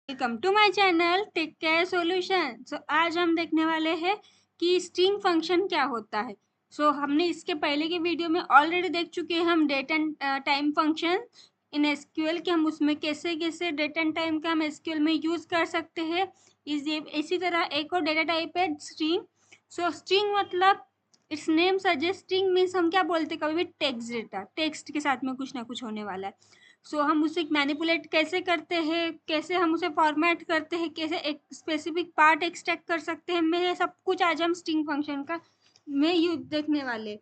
Welcome to my channel Tech Care Solution. आज हम देखने वाले हैं कि स्ट्रिंग फंक्शन क्या होता है। हमने इसके पहले की वीडियो में ऑलरेडी देख चुके हैं हम date and time function in SQL के, हम उसमें कैसे कैसे डेट एंड टाइम का हम एसक्यूएल में यूज़ कर सकते हैं। इसी तरह एक और डेटा टाइप है स्ट्रिंग। स्ट्रिंग मतलब it's name suggest, string means हम क्या बोलते हैं, कभी भी टेक्स्ट डेटा, टेक्स्ट के साथ में कुछ ना कुछ होने वाला है। हम उसे मैनिपुलेट कैसे करते हैं, कैसे हम उसे फॉर्मेट करते हैं, कैसे एक स्पेसिफिक पार्ट एक्सट्रैक्ट कर सकते हैं, मैं सब कुछ आज हम स्ट्रिंग फंक्शन का में यूज देखने वाले।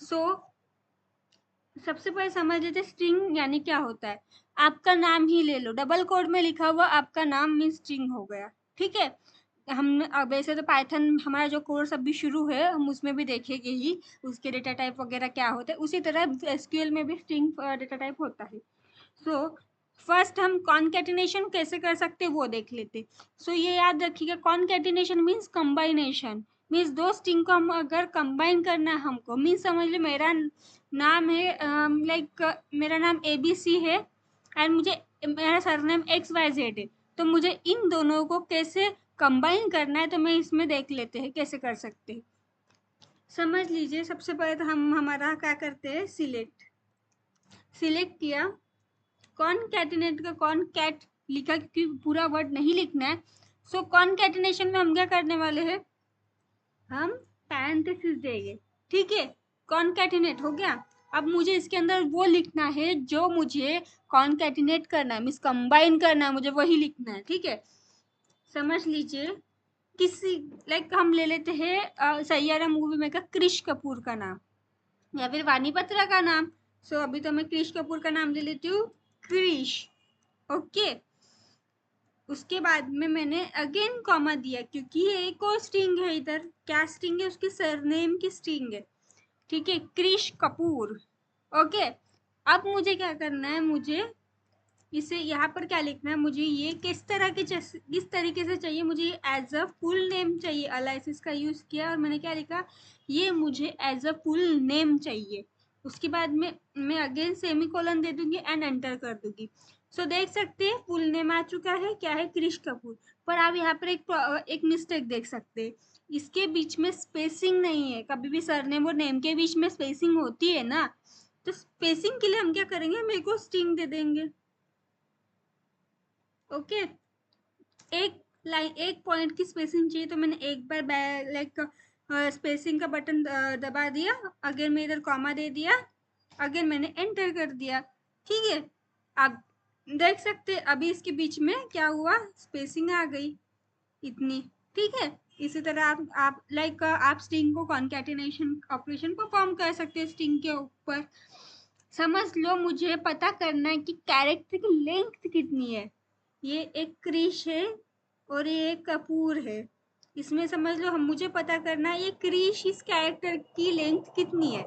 सबसे पहले समझ लेते स्ट्रिंग यानी क्या होता है। आपका नाम ही ले लो, डबल कोड में लिखा हुआ आपका नाम मीन स्ट्रिंग हो गया। ठीक है, हम वैसे तो पाइथन हमारा जो कोर्स अभी शुरू है हम उसमें भी देखेंगे ही उसके डेटा टाइप वगैरह क्या होते हैं। उसी तरह एसक्यूएल में भी स्ट्रिंग डेटा टाइप होता है। फर्स्ट हम कॉन्केटिनेशन कैसे कर सकते हैं वो देख लेते। ये याद रखिएगा, कॉन्केटिनेशन मीन्स कंबाइनेशन, मीन्स दो स्ट्रिंग को हम अगर कंबाइन करना है हमको, मीन्स समझ लो मेरा नाम है मेरा नाम ABC है एंड मुझे मेरा सरनेम XYZ है, तो मुझे इन दोनों को कैसे कंबाइन करना है तो मैं इसमें देख लेते हैं कैसे कर सकते हैं। समझ लीजिए, सबसे पहले तो हम हमारा क्या करते हैं, सिलेक्ट किया, कॉनकैटिनेट का कॉनकैट लिखा क्योंकि पूरा वर्ड नहीं लिखना है। कॉनकैटिनेशन में हम क्या करने वाले हैं, हम पैरेंथेसिस देंगे। ठीक है, कॉनकैटिनेट हो गया। अब मुझे इसके अंदर वो लिखना है जो मुझे कॉनकैटिनेट करना है, मीन्स कंबाइन करना है, मुझे वही लिखना है। ठीक है, समझ लीजिए, किसी हम ले लेते हैं सैयारा मूवी में का क्रिश कपूर का नाम या फिर वानी बत्रा का नाम। अभी तो मैं क्रिश कपूर का नाम ले लेती हूँ, क्रिश। ओके, उसके बाद में मैंने अगेन कॉमा दिया क्योंकि ये एक और स्ट्रिंग है, इधर क्या स्ट्रिंग है, उसकी सरनेम की स्ट्रिंग है। ठीक है, क्रिश कपूर। ओके, अब मुझे क्या करना है, मुझे इसे यहाँ पर क्या लिखना है, मुझे ये किस तरीके से चाहिए, मुझे ये एज अ फुल नेम चाहिए। अलाइसिस का यूज किया और मैंने क्या लिखा, ये मुझे एज अ फुल नेम चाहिए। उसके बाद में मैं अगेन सेमीकोलन दे दूंगी एंड एंटर कर दूंगी। देख सकते हैं फुल नेम आ चुका है, क्या है, क्रिश कपूर। पर आप यहाँ पर एक मिस्टेक देख सकते हैं, इसके बीच में स्पेसिंग नहीं है। कभी भी सरनेम और नेम के बीच में स्पेसिंग होती है ना, तो स्पेसिंग के लिए हम क्या करेंगे, मेरे को स्ट्रिंग दे देंगे। ओके, एक पॉइंट की स्पेसिंग चाहिए तो मैंने एक बार स्पेसिंग का बटन दबा दिया, अगर मैं इधर कॉमा दे दिया, अगर मैंने एंटर कर दिया। ठीक है, आप देख सकते अभी इसके बीच में क्या हुआ, स्पेसिंग आ गई इतनी। ठीक है, इसी तरह आप स्ट्रिंग को कॉन्कैटिनेशन ऑपरेशन परफॉर्म कर सकते हैं स्ट्रिंग के ऊपर। समझ लो, मुझे पता करना है कि कैरेक्टर की लेंथ कितनी है। ये एक क्रिश है और ये एक कपूर है, इसमें समझ लो हम मुझे पता करना है ये क्रिश, इस कैरेक्टर की लेंथ कितनी है।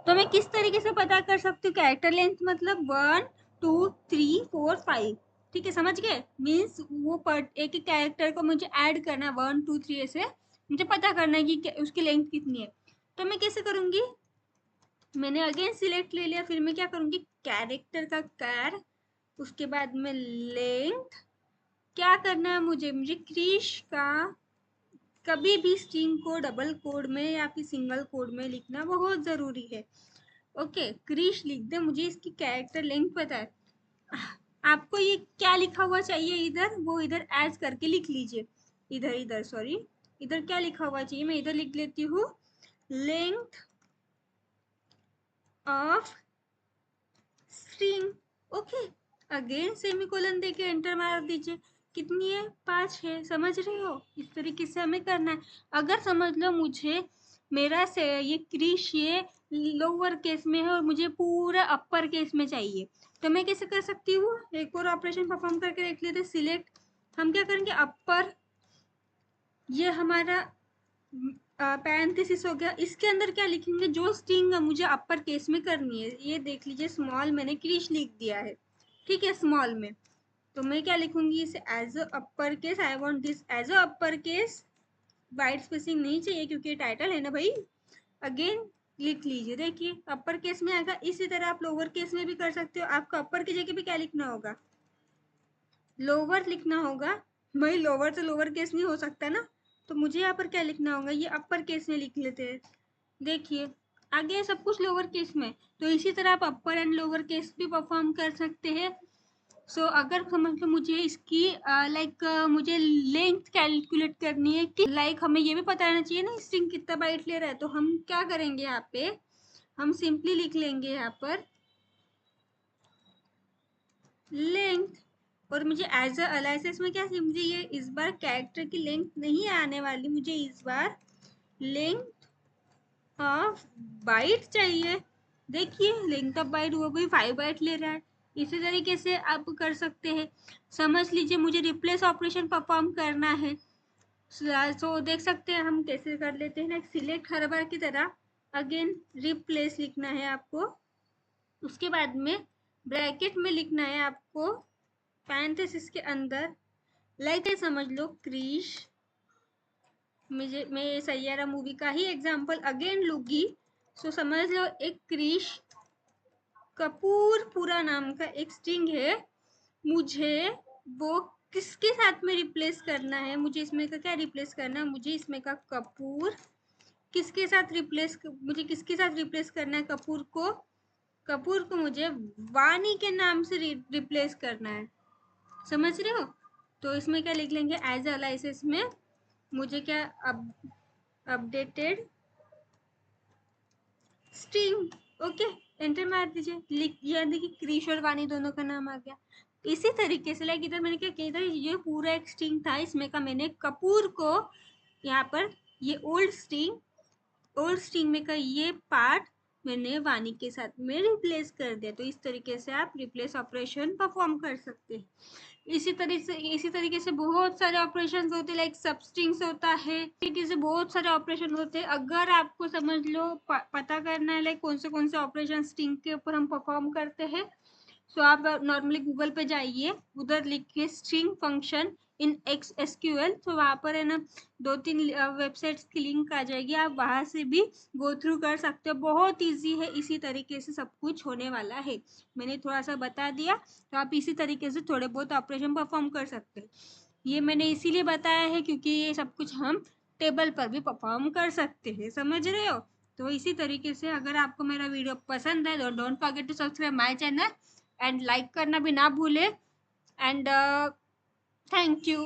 तो मैं किस तरीके से पता कर सकती हूँ, कैरेक्टर लेंथ मतलब 1 2 3 4 5। ठीक है, समझ गए, मीन्स वो एक एक कैरेक्टर को मुझे ऐड करना है 1 2 3 ऐसे, मुझे पता करना है कि उसकी लेंथ कितनी है। तो मैं कैसे करूंगी, मैंने अगेन सिलेक्ट ले लिया, फिर मैं क्या करूंगी, कैरेक्टर का कैर, उसके बाद में लेंथ। क्या करना है मुझे क्रिश का कभी भी स्ट्रिंग को डबल कोड में या फिर सिंगल कोड में लिखना बहुत जरूरी है। ओके, क्रिश लिख दे, मुझे इसकी कैरेक्टर लेंथ पता है। आपको ये क्या लिखा हुआ चाहिए इधर, वो इधर एज करके लिख लीजिए। इधर सॉरी, इधर क्या लिखा हुआ चाहिए, मैं इधर लिख लेती हूँ, length of string. Okay, again semicolon देके एंटर मार दीजिए। कितनी है, 5 है। समझ रहे हो, इस तरीके से हमें करना है। अगर समझ लो मुझे मेरा से ये क्रिश ये लोअर केस में है और मुझे पूरा अपर केस में चाहिए, तो मैं कैसे कर सकती हूँ, एक और ऑपरेशन परफॉर्म करके देख लेते। सिलेक्ट, हम क्या करेंगे, अपर, ये हमारा पैरेंथेसिस हो गया। इसके अंदर क्या लिखेंगे, जो स्ट्रिंग मुझे अपर केस में करनी है, ये देख लीजिए स्मॉल मैंने क्रिश लिख दिया है। ठीक है, स्मॉल में, तो मैं क्या लिखूंगी, इसे as a upper case, I want this as a upper case, white spacing नहीं चाहिए क्योंकि टाइटल है ना भाई। अगेन लिख लीजिए, देखिए अपर केस में आएगा। इसी तरह आप लोअर केस में भी कर सकते हो। आपको अपर की जगह पे क्या लिखना होगा, लोअर लिखना होगा। भाई लोअर तो लोअर केस में हो सकता है ना, तो मुझे यहाँ पर क्या लिखना होगा, ये अपर केस में लिख लेते हैं। देखिए आगे सब कुछ लोअर केस में, तो इसी तरह आप अपर एंड लोअर केस भी परफॉर्म कर सकते हैं। सो अगर समझ लो मुझे इसकी मुझे लेंथ कैलकुलेट करनी है कि हमें ये भी पता रहना चाहिए ना स्ट्रिंग कितना बाइट ले रहा है, तो हम क्या करेंगे, यहाँ पे हम सिंपली लिख लेंगे यहाँ पर लेंथ। और मुझे एज अ अलाइसिस में क्या, मुझे ये इस बार कैरेक्टर की लेंथ नहीं आने वाली, मुझे इस बार लेंथ ऑफ बाइट चाहिए। देखिए लेंथ ऑफ बाइट वो भी 5 बाइट ले रहा है। इसी तरीके से आप कर सकते हैं। समझ लीजिए मुझे रिप्लेस ऑपरेशन परफॉर्म करना है, सो देख सकते हैं हम कैसे कर लेते हैं ना, सिलेक्ट हर बार की तरह अगेन रिप्लेस लिखना है आपको। उसके बाद में ब्रैकेट में लिखना है आपको पैरेंथेसिस के अंदर, समझ लो क्रिश। मैं सैयारा मूवी का ही एग्जांपल अगेन लूंगी। सो समझ लो एक क्रिश कपूर पूरा नाम का एक स्ट्रिंग है, मुझे वो किसके साथ में रिप्लेस करना है, मुझे इसमें का क्या रिप्लेस करना है, मुझे इसमें का कपूर किसके साथ रिप्लेस, मुझे किसके साथ रिप्लेस करना है, कपूर को मुझे वानी के नाम से रिप्लेस करना है। समझ रहे हो? तो इसमें क्या लिख लेंगे, एज अलाइसिस में मुझे क्या अपडेटेड स्ट्रिंग, ओके एंटर मार दीजिए। लिख यानी कि क्रिश और वानी दोनों का नाम आ गया। इसी तरीके से इधर मैंने क्या किया, इधर ये पूरा एक स्ट्रिंग था, इसमें का मैंने कपूर को यहाँ पर ये ओल्ड स्ट्रिंग में का ये पार्ट मैंने वानी के साथ में रिप्लेस कर दिया। तो इस तरीके से आप रिप्लेस ऑपरेशन परफॉर्म कर सकते हैं। इसी तरीके से बहुत सारे ऑपरेशन होते हैं, लाइक सबस्ट्रिंग्स होता है, तरीके से बहुत सारे ऑपरेशन होते हैं। अगर आपको समझ लो पता करना है लाइक कौन से ऑपरेशन स्ट्रिंग के ऊपर हम परफॉर्म करते हैं, सो आप नॉर्मली गूगल पे जाइए, उधर लिखिए स्ट्रिंग फंक्शन इन SQL, तो वहाँ पर है ना 2-3 वेबसाइट्स की लिंक आ जाएगी, आप वहाँ से भी गो थ्रू कर सकते हो। बहुत इजी है, इसी तरीके से सब कुछ होने वाला है। मैंने थोड़ा सा बता दिया, तो आप इसी तरीके से थोड़े बहुत ऑपरेशन परफॉर्म कर सकते हैं। ये मैंने इसीलिए बताया है क्योंकि ये सब कुछ हम टेबल पर भी परफॉर्म कर सकते हैं। समझ रहे हो? तो इसी तरीके से अगर आपको मेरा वीडियो पसंद है तो don't forget to subscribe my channel and like करना भी ना भूले। And thank you.